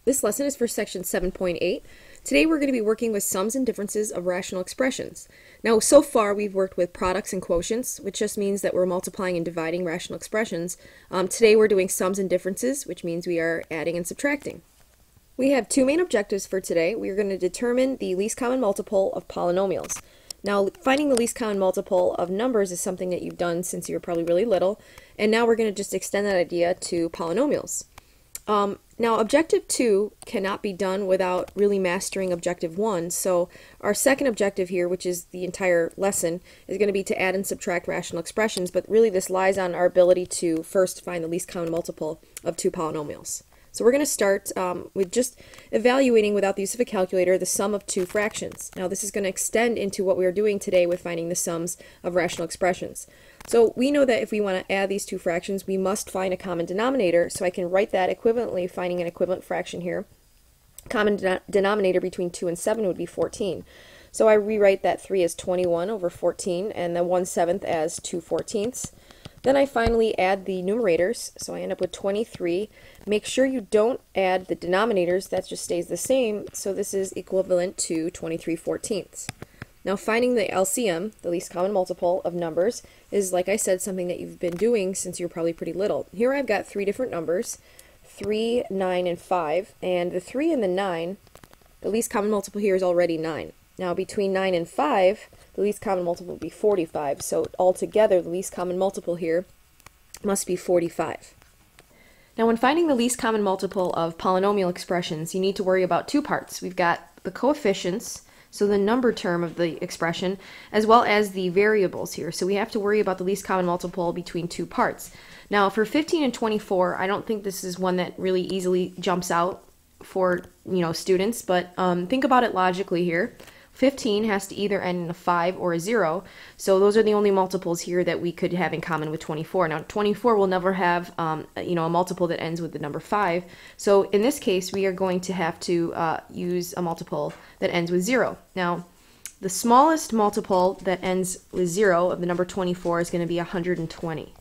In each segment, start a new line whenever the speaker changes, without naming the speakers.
This lesson is for section 7.8. Today we're going to be working with sums and differences of rational expressions. Now, so far we've worked with products and quotients, which just means that we're multiplying and dividing rational expressions. Today we're doing sums and differences, which means we are adding and subtracting. We have two main objectives for today. We are going to determine the least common multiple of polynomials. Now, finding the least common multiple of numbers is something that you've done since you were probably really little, and now we're going to just extend that idea to polynomials. Now, objective 2 cannot be done without really mastering objective 1, so our second objective here, which is the entire lesson, is going to be to add and subtract rational expressions, but really this lies on our ability to first find the least common multiple of two polynomials. So we're going to start with just evaluating, without the use of a calculator, the sum of two fractions. Now this is going to extend into what we are doing today with finding the sums of rational expressions. So we know that if we want to add these two fractions, we must find a common denominator, so I can write that equivalently, finding an equivalent fraction here. Common denominator between 2 and 7 would be 14. So I rewrite that 3 as 21 over 14, and then 1/7 as 2/14. Then I finally add the numerators, so I end up with 23. Make sure you don't add the denominators, that just stays the same, so this is equivalent to 23/14. Now, finding the LCM, the least common multiple of numbers, is, like I said, something that you've been doing since you're probably pretty little. Here I've got three different numbers, 3, 9, and 5, and the 3 and the 9, the least common multiple here is already 9. Now, between 9 and 5, the least common multiple would be 45, so altogether the least common multiple here must be 45. Now, when finding the least common multiple of polynomial expressions, you need to worry about two parts. We've got the coefficients, so the number term of the expression, as well as the variables here. So we have to worry about the least common multiple between two parts. Now, for 15 and 24, I don't think this is one that really easily jumps out for students, but think about it logically here. 15 has to either end in a 5 or a 0, so those are the only multiples here that we could have in common with 24. Now, 24 will never have a multiple that ends with the number 5, so in this case we are going to have to use a multiple that ends with 0. Now, the smallest multiple that ends with 0 of the number 24 is going to be 120.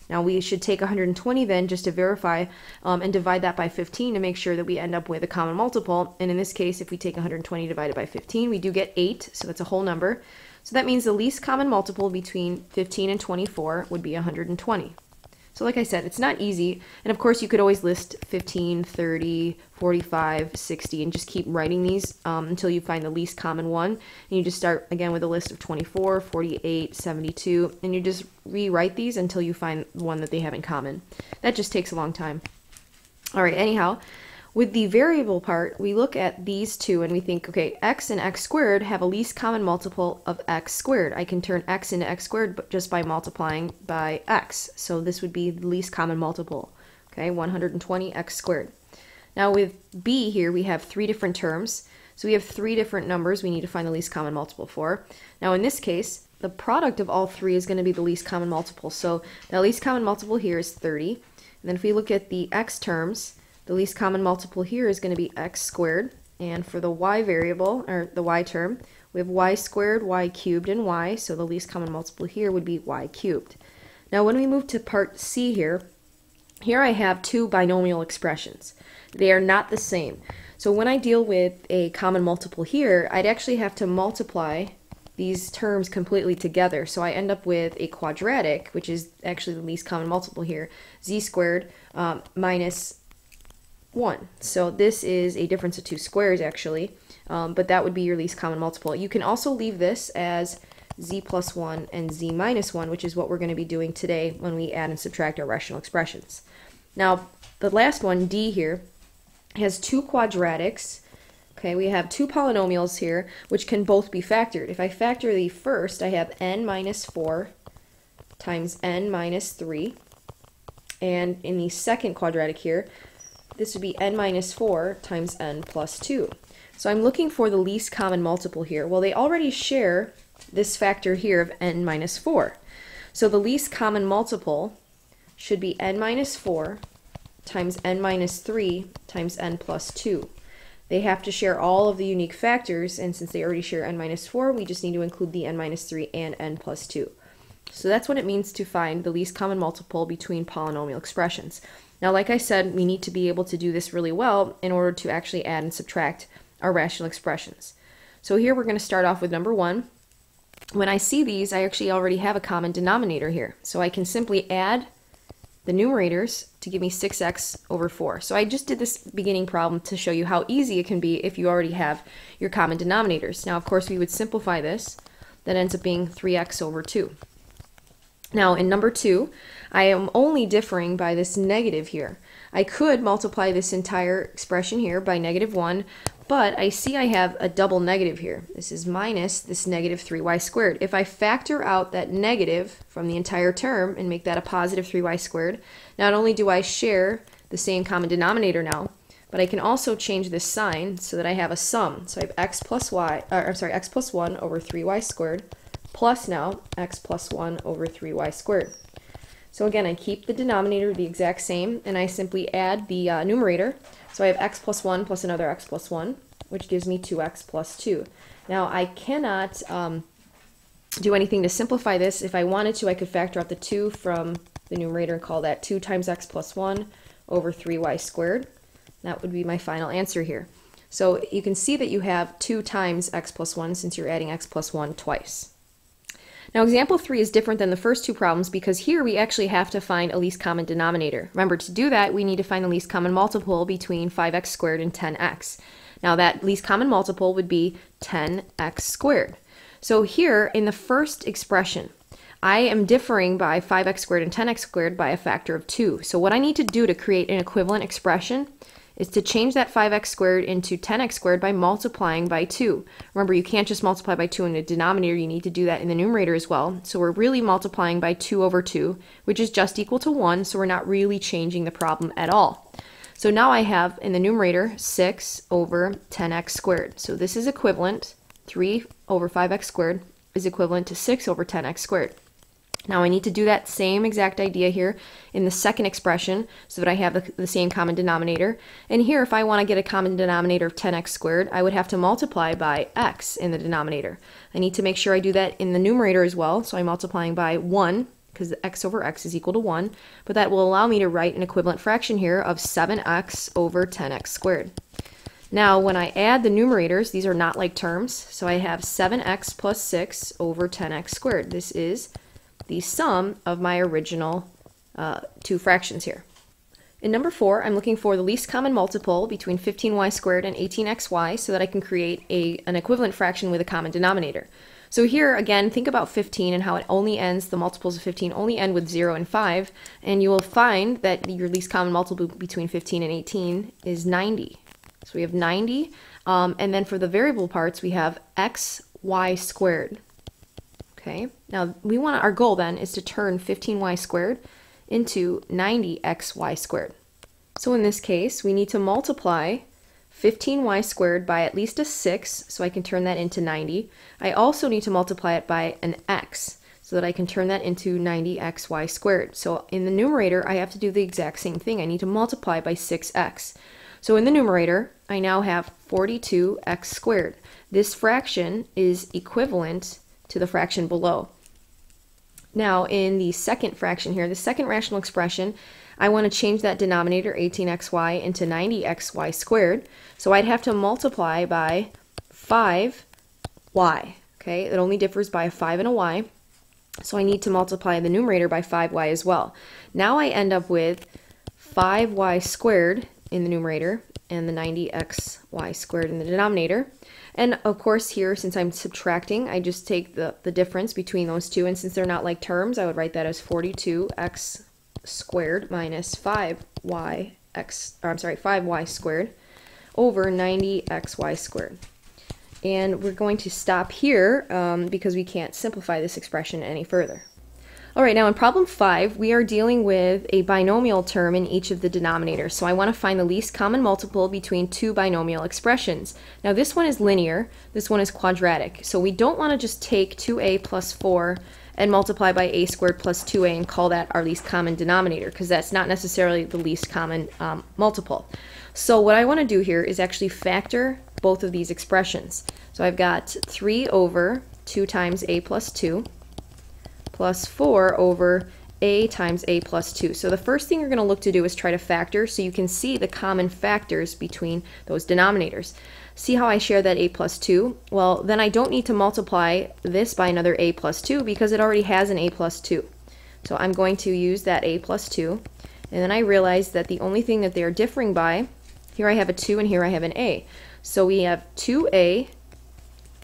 Now we should take 120 then just to verify and divide that by 15 to make sure that we end up with a common multiple. And in this case, if we take 120 divided by 15, we do get 8, so that's a whole number. So that means the least common multiple between 15 and 24 would be 120. So like I said, it's not easy, and of course you could always list 15, 30, 45, 60, and just keep writing these until you find the least common one. And you just start again with a list of 24, 48, 72, and you just rewrite these until you find one that they have in common. That just takes a long time. Alright, anyhow, with the variable part, we look at these two and we think, okay, x and x squared have a least common multiple of x squared. I can turn x into x squared just by multiplying by x. So this would be the least common multiple, okay, 120x squared. Now with b here, we have three different terms. So we have three different numbers we need to find the least common multiple for. Now in this case, the product of all three is going to be the least common multiple. So the least common multiple here is 30. And then if we look at the x terms, the least common multiple here is going to be x squared, and for the y variable, or the y term, we have y squared, y cubed, and y, so the least common multiple here would be y cubed. Now when we move to part C here I have two binomial expressions. They are not the same. So when I deal with a common multiple here, I'd actually have to multiply these terms completely together. So I end up with a quadratic, which is actually the least common multiple here, z squared minus 1. So this is a difference of two squares actually, but that would be your least common multiple. You can also leave this as z plus 1 and z minus 1, which is what we're going to be doing today when we add and subtract our rational expressions. Now the last one, d here, has two quadratics. Okay, we have two polynomials here which can both be factored. If I factor the first, I have n minus 4 times n minus 3, and in the second quadratic here, this would be n minus 4 times n plus 2. So I'm looking for the least common multiple here. Well, they already share this factor here of n minus 4. So the least common multiple should be n minus 4 times n minus 3 times n plus 2. They have to share all of the unique factors, and since they already share n minus 4, we just need to include the n minus 3 and n plus 2. So that's what it means to find the least common multiple between polynomial expressions. Now, like I said, we need to be able to do this really well in order to actually add and subtract our rational expressions. So here we're going to start off with number 1. When I see these, I actually already have a common denominator here. So I can simply add the numerators to give me 6x over 4. So I just did this beginning problem to show you how easy it can be if you already have your common denominators. Now, of course, we would simplify this. That ends up being 3x over 2. Now, in number 2, I am only differing by this negative here. I could multiply this entire expression here by -1, but I see I have a double negative here. This is minus this negative 3y squared. If I factor out that negative from the entire term and make that a positive 3y squared, not only do I share the same common denominator now, but I can also change this sign so that I have a sum. So I have x plus 1 over 3y squared plus now x plus 1 over 3y squared. So again, I keep the denominator the exact same, and I simply add the numerator. So I have x plus 1 plus another x plus 1, which gives me 2x plus 2. Now I cannot do anything to simplify this. If I wanted to, I could factor out the 2 from the numerator and call that 2 times x plus 1 over 3y squared. That would be my final answer here. So you can see that you have 2 times x plus 1 since you're adding x plus 1 twice. Now, example 3 is different than the first two problems because here we actually have to find a least common denominator. Remember, to do that, we need to find the least common multiple between 5x squared and 10x. Now, that least common multiple would be 10x squared. So here, in the first expression, I am differing by 5x squared and 10x squared by a factor of 2. So what I need to do to create an equivalent expression is to change that 5x squared into 10x squared by multiplying by 2. Remember, you can't just multiply by 2 in the denominator, you need to do that in the numerator as well. So we're really multiplying by 2 over 2, which is just equal to 1, so we're not really changing the problem at all. So now I have in the numerator 6 over 10x squared. So this is equivalent, 3 over 5x squared is equivalent to 6 over 10x squared. Now I need to do that same exact idea here in the second expression so that I have the same common denominator. And here, if I want to get a common denominator of 10x squared, I would have to multiply by x in the denominator. I need to make sure I do that in the numerator as well, so I'm multiplying by 1 because x over x is equal to 1, but that will allow me to write an equivalent fraction here of 7x over 10x squared. Now, when I add the numerators, these are not like terms, so I have 7x plus 6 over 10x squared. This is the sum of my original two fractions here. In number 4, I'm looking for the least common multiple between 15y squared and 18xy so that I can create an equivalent fraction with a common denominator. So here, again, think about 15 and how it only ends, the multiples of 15 only end with 0 and 5, and you will find that your least common multiple between 15 and 18 is 90. So we have 90, and then for the variable parts, we have xy squared. Okay, now our goal then is to turn 15y squared into 90xy squared. So in this case, we need to multiply 15y squared by at least a 6, so I can turn that into 90. I also need to multiply it by an x, so that I can turn that into 90xy squared. So in the numerator, I have to do the exact same thing. I need to multiply by 6x. So in the numerator, I now have 42x squared. This fraction is equivalent to the fraction below. Now in the second fraction here, the second rational expression, I want to change that denominator 18xy into 90xy squared. So I'd have to multiply by 5y. Okay, it only differs by a 5 and a y. So I need to multiply the numerator by 5y as well. Now I end up with 5y squared in the numerator and the 90xy squared in the denominator. And of course here, since I'm subtracting, I just take the difference between those two, and since they're not like terms, I would write that as 42x squared minus 5y squared over 90xy squared. And we're going to stop here because we can't simplify this expression any further. All right, now in problem 5, we are dealing with a binomial term in each of the denominators. So I want to find the least common multiple between two binomial expressions. Now this one is linear, this one is quadratic. So we don't want to just take 2a plus 4 and multiply by a squared plus 2a and call that our least common denominator, because that's not necessarily the least common multiple. So what I want to do here is actually factor both of these expressions. So I've got 3 over 2 times a plus 2 plus 4 over a times a plus 2. So the first thing you're going to look to do is try to factor so you can see the common factors between those denominators. See how I share that a plus 2? Well, then I don't need to multiply this by another a plus 2 because it already has an a plus 2. So I'm going to use that a plus 2, and then I realize that the only thing that they are differing by, here I have a 2 and here I have an a. So we have 2a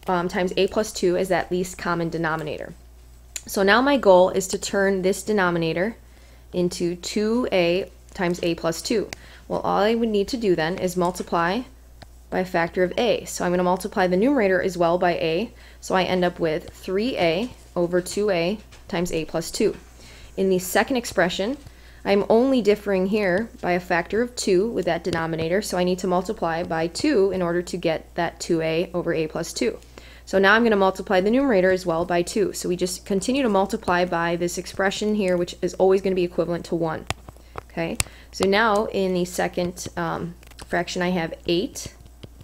times a plus 2 as that least common denominator. So now my goal is to turn this denominator into 2a times a plus 2. Well, all I would need to do then is multiply by a factor of a. So I'm going to multiply the numerator as well by a. So I end up with 3a over 2a times a plus 2. In the second expression, I'm only differing here by a factor of 2 with that denominator. So I need to multiply by 2 in order to get that 2a over a plus 2. So now I'm going to multiply the numerator as well by 2. So we just continue to multiply by this expression here, which is always going to be equivalent to 1. Okay, so now in the second fraction I have 8.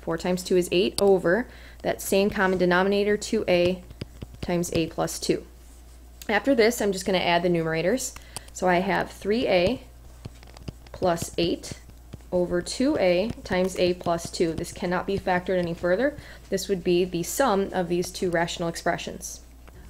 4 times 2 is 8 over that same common denominator, 2a times a plus 2. After this, I'm just going to add the numerators. So I have 3a plus 8 over 2a times a plus 2. This cannot be factored any further. This would be the sum of these two rational expressions.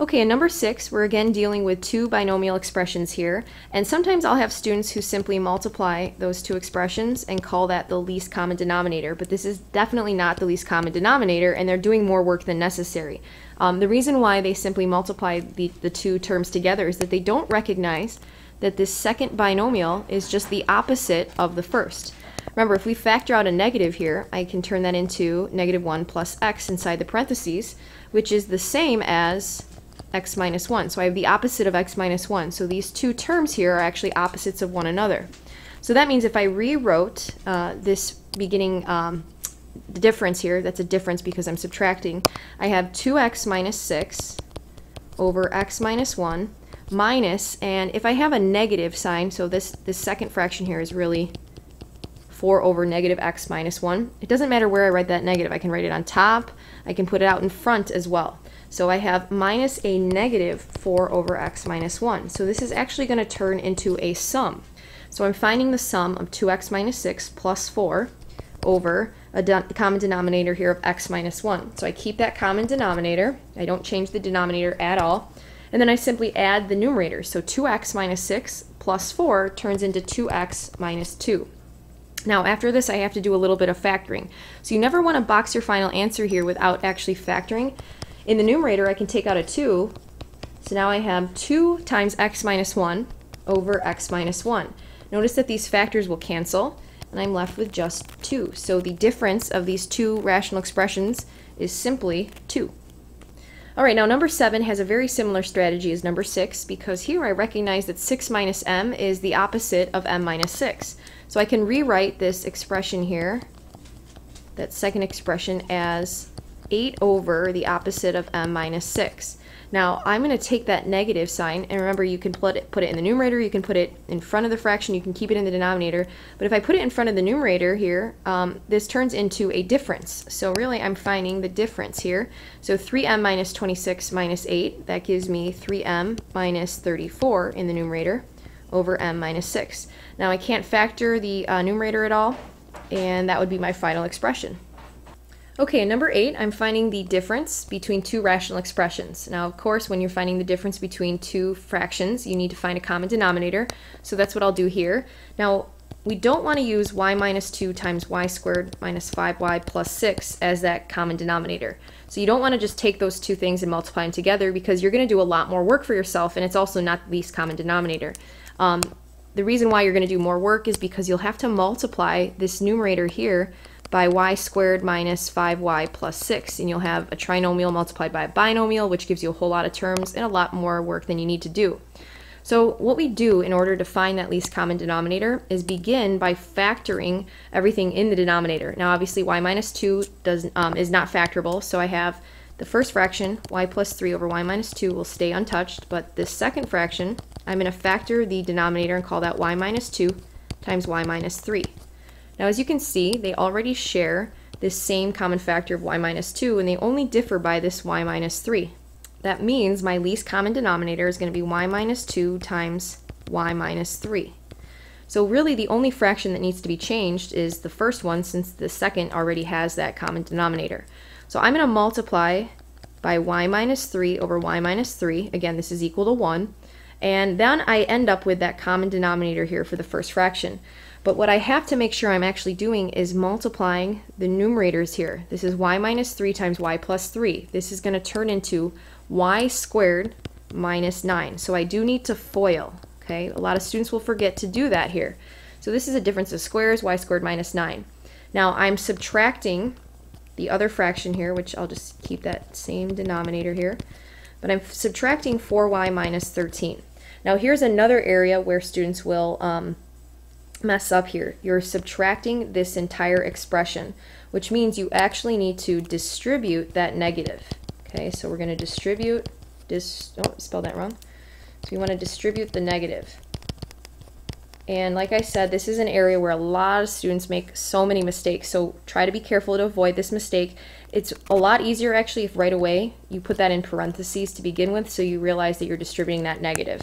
Okay, in number 6, we're again dealing with two binomial expressions here, and sometimes I'll have students who simply multiply those two expressions and call that the least common denominator, but this is definitely not the least common denominator, and they're doing more work than necessary. The reason why they simply multiply the two terms together is that they don't recognize that this second binomial is just the opposite of the first. Remember, if we factor out a negative here, I can turn that into negative 1 plus x inside the parentheses, which is the same as x minus 1. So I have the opposite of x minus 1. So these two terms here are actually opposites of one another. So that means if I rewrote this beginning the difference here, that's a difference because I'm subtracting, I have 2x minus 6 over x minus 1 minus, and if I have a negative sign, so this second fraction here is really 4 over negative x minus 1. It doesn't matter where I write that negative. I can write it on top. I can put it out in front as well. So I have minus a negative 4 over x minus 1. So this is actually going to turn into a sum. So I'm finding the sum of 2x minus 6 plus 4 over a common denominator here of x minus 1. So I keep that common denominator. I don't change the denominator at all. And then I simply add the numerators. So 2x minus 6 plus 4 turns into 2x minus 2. Now after this I have to do a little bit of factoring. So you never want to box your final answer here without actually factoring. In the numerator I can take out a 2. So now I have 2 times x minus 1 over x minus 1. Notice that these factors will cancel and I'm left with just 2. So the difference of these two rational expressions is simply 2. Alright, now number 7 has a very similar strategy as number 6 because here I recognize that 6 minus m is the opposite of m minus 6. So I can rewrite this expression here, that second expression, as 8 over the opposite of m minus 6. Now I'm going to take that negative sign, and remember you can put it in the numerator, you can put it in front of the fraction, you can keep it in the denominator, but if I put it in front of the numerator here, this turns into a difference. So really I'm finding the difference here. So 3m minus 26 minus 8, that gives me 3m minus 34 in the numerator over m minus 6. Now I can't factor the numerator at all, and that would be my final expression. Okay, in number 8, I'm finding the difference between two rational expressions. Now, of course, when you're finding the difference between two fractions, you need to find a common denominator. So that's what I'll do here. Now, we don't want to use y minus 2 times y squared minus 5y plus 6 as that common denominator. So you don't want to just take those two things and multiply them together because you're going to do a lot more work for yourself, and it's also not the least common denominator. The reason why you're going to do more work is because you'll have to multiply this numerator here by y squared minus 5y plus 6, and you'll have a trinomial multiplied by a binomial, which gives you a whole lot of terms and a lot more work than you need to do. So what we do in order to find that least common denominator is begin by factoring everything in the denominator. Now obviously y minus 2 is not factorable, so I have the first fraction, y plus 3 over y minus 2, will stay untouched, but this second fraction, I'm going to factor the denominator and call that y minus 2 times y minus 3. Now as you can see, they already share this same common factor of y minus 2, and they only differ by this y minus 3. That means my least common denominator is going to be y minus 2 times y minus 3. So really the only fraction that needs to be changed is the first one, since the second already has that common denominator. So I'm going to multiply by y minus 3 over y minus 3. Again, this is equal to 1. And then I end up with that common denominator here for the first fraction. But what I have to make sure I'm actually doing is multiplying the numerators here. This is y minus 3 times y plus 3. This is going to turn into y squared minus 9. So I do need to FOIL. Okay, a lot of students will forget to do that here. So this is a difference of squares, y squared minus 9. Now I'm subtracting the other fraction here, which I'll just keep that same denominator here. But I'm subtracting 4y minus 13. Now here's another area where students will mess up here. You're subtracting this entire expression, which means you actually need to distribute that negative. Okay, so we're going to distribute this, oh, spelled that wrong. So you want to distribute the negative. And like I said, this is an area where a lot of students make so many mistakes, so try to be careful to avoid this mistake. It's a lot easier actually if right away you put that in parentheses to begin with, so you realize that you're distributing that negative.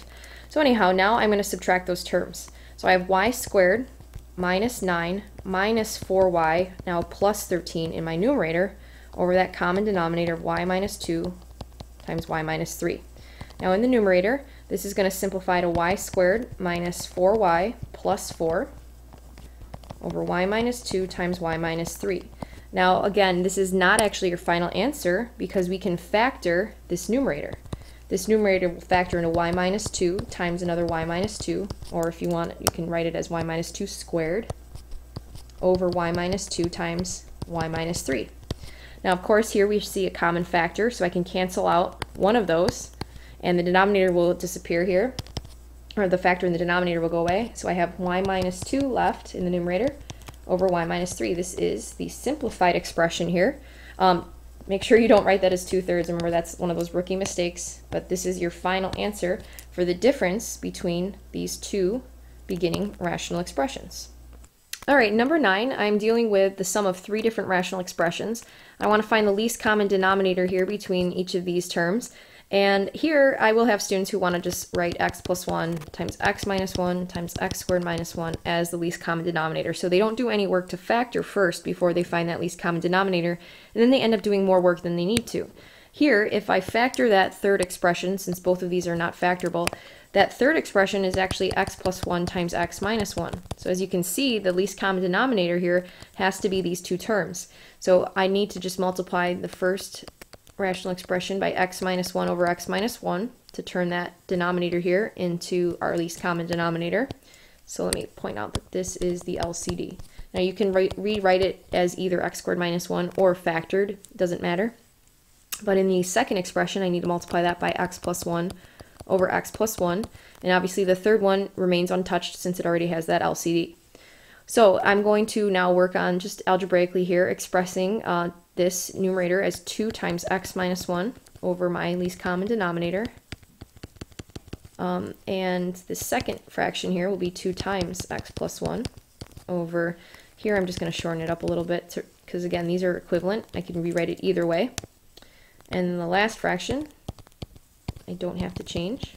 So anyhow, now I'm going to subtract those terms. So I have y squared minus 9 minus 4y, now plus 13 in my numerator, over that common denominator of y minus 2 times y minus 3. Now in the numerator, this is going to simplify to y squared minus 4y plus 4 over y minus 2 times y minus 3. Now again, this is not actually your final answer because we can factor this numerator. This numerator will factor into y minus 2 times another y minus 2, or if you want, you can write it as y minus 2 squared over y minus 2 times y minus 3. Now of course here we see a common factor, so I can cancel out one of those, and the denominator will disappear here, or the factor in the denominator will go away. So I have y minus 2 left in the numerator over y minus 3. This is the simplified expression here. Make sure you don't write that as 2/3. Remember, that's one of those rookie mistakes, but this is your final answer for the difference between these two beginning rational expressions. All right, number 9, I'm dealing with the sum of 3 different rational expressions. I want to find the least common denominator here between each of these terms. And here I will have students who want to just write x plus 1 times x minus 1 times x squared minus 1 as the least common denominator. So they don't do any work to factor first before they find that least common denominator, and then they end up doing more work than they need to. Here, if I factor that third expression, since both of these are not factorable, that third expression is actually x plus 1 times x minus 1. So as you can see, the least common denominator here has to be these two terms. So I need to just multiply the first rational expression by x minus 1 over x minus 1 to turn that denominator here into our least common denominator. So let me point out that this is the LCD. Now you can rewrite it as either x squared minus 1 or factored, doesn't matter. But in the second expression, I need to multiply that by x plus 1 over x plus 1. And obviously the third one remains untouched since it already has that LCD. So I'm going to now work on just algebraically here expressing this numerator as 2 times x minus 1 over my least common denominator. And the second fraction here will be 2 times x plus 1 over, here I'm just going to shorten it up a little bit because again these are equivalent. I can rewrite it either way. And then the last fraction I don't have to change.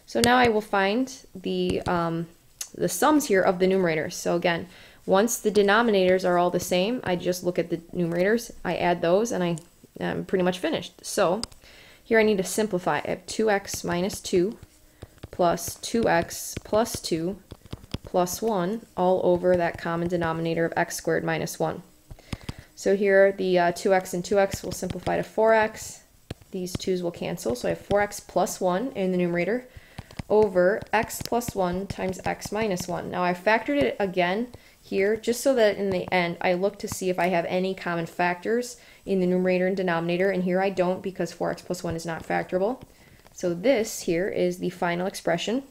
So now I will find the sums here of the numerators. So again, once the denominators are all the same, I just look at the numerators, I add those, and I'm pretty much finished. So here I need to simplify. I have 2x minus 2 plus 2x plus 2 plus 1 all over that common denominator of x squared minus 1. So here the 2x and 2x will simplify to 4x. These 2's will cancel, so I have 4x plus 1 in the numerator over x plus 1 times x minus 1. Now I factored it again here just so that in the end I look to see if I have any common factors in the numerator and denominator, and here I don't because 4x plus 1 is not factorable. So this here is the final expression.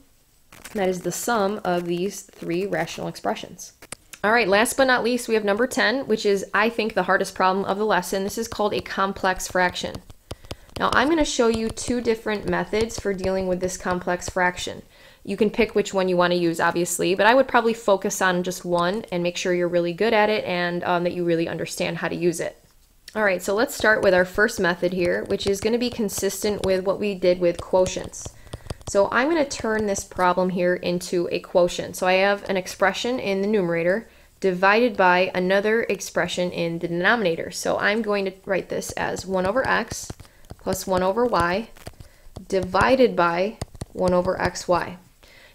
That is the sum of these 3 rational expressions. All right, last but not least, we have number 10, which is, I think, the hardest problem of the lesson. This is called a complex fraction. Now I'm going to show you 2 different methods for dealing with this complex fraction. You can pick which one you want to use, obviously, but I would probably focus on just one and make sure you're really good at it and that you really understand how to use it. All right, so let's start with our first method here, which is going to be consistent with what we did with quotients. So I'm going to turn this problem here into a quotient. So I have an expression in the numerator divided by another expression in the denominator. So I'm going to write this as 1 over x plus 1 over y divided by 1 over xy.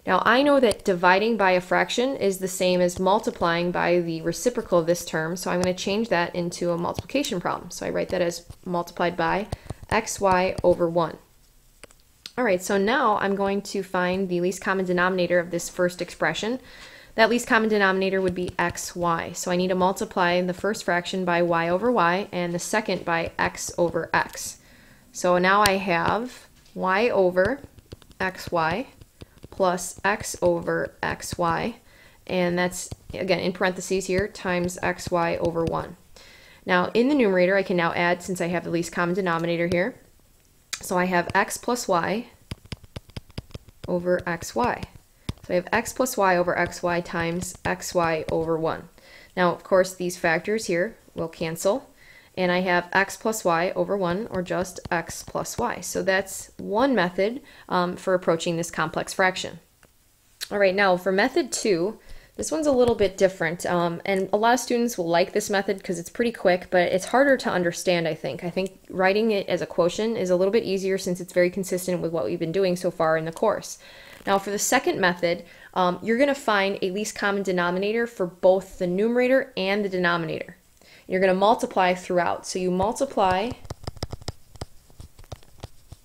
Now I know that dividing by a fraction is the same as multiplying by the reciprocal of this term, so I'm going to change that into a multiplication problem. So I write that as multiplied by xy over 1. Alright, so now I'm going to find the least common denominator of this first expression. That least common denominator would be xy. So I need to multiply the first fraction by y over y and the second by x over x. So now I have y over xy plus x over xy, and that's, again, in parentheses here, times xy over 1. Now, in the numerator, I can now add, since I have the least common denominator here, so I have x plus y over xy. So I have x plus y over xy times xy over 1. Now, of course, these factors here will cancel, and I have x plus y over 1, or just x plus y. So that's one method for approaching this complex fraction. All right, now for method 2, this one's a little bit different, and a lot of students will like this method because it's pretty quick, but it's harder to understand, I think. I think writing it as a quotient is a little bit easier since it's very consistent with what we've been doing so far in the course. Now for the second method, you're going to find a least common denominator for both the numerator and the denominator. You're going to multiply throughout. So you multiply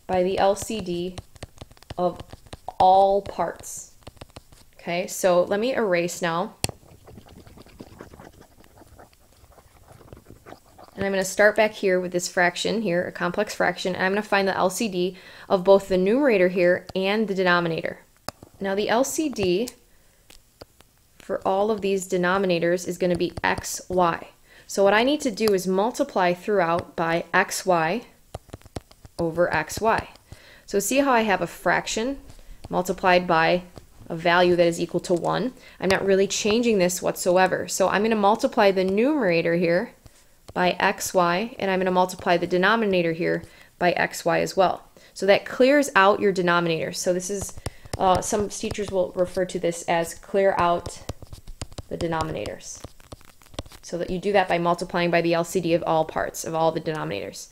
by the LCD of all parts. Okay, so let me erase now. And I'm going to start back here with this fraction here, a complex fraction, and I'm going to find the LCD of both the numerator here and the denominator. Now the LCD for all of these denominators is going to be xy. So what I need to do is multiply throughout by xy over xy. So see how I have a fraction multiplied by a value that is equal to 1. I'm not really changing this whatsoever. So I'm going to multiply the numerator here by xy, and I'm going to multiply the denominator here by xy as well. So that clears out your denominator. So this is, some teachers will refer to this as clear out the denominators. So that you do that by multiplying by the LCD of all parts, of all the denominators.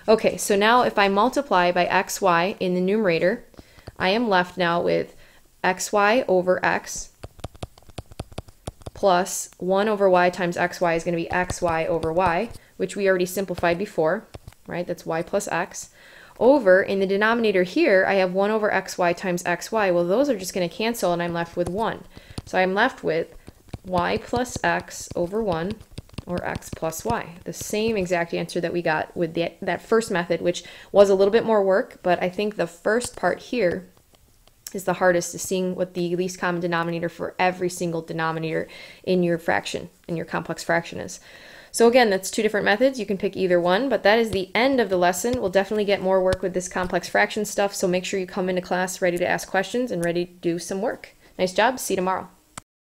Okay, so now if I multiply by xy in the numerator, I am left now with xy over x plus 1 over y times xy is going to be xy over y, which we already simplified before, right? That's y plus x. Over, in the denominator here, I have 1 over xy times xy. Well, those are just going to cancel, and I'm left with 1. So I'm left with y plus x over 1, or x plus y. The same exact answer that we got with that first method, which was a little bit more work, but I think the first part here is the hardest, is seeing what the least common denominator for every single denominator in your fraction, in your complex fraction is. So again, that's two different methods. You can pick either one, but that is the end of the lesson. We'll definitely get more work with this complex fraction stuff, so make sure you come into class ready to ask questions and ready to do some work. Nice job. See you tomorrow.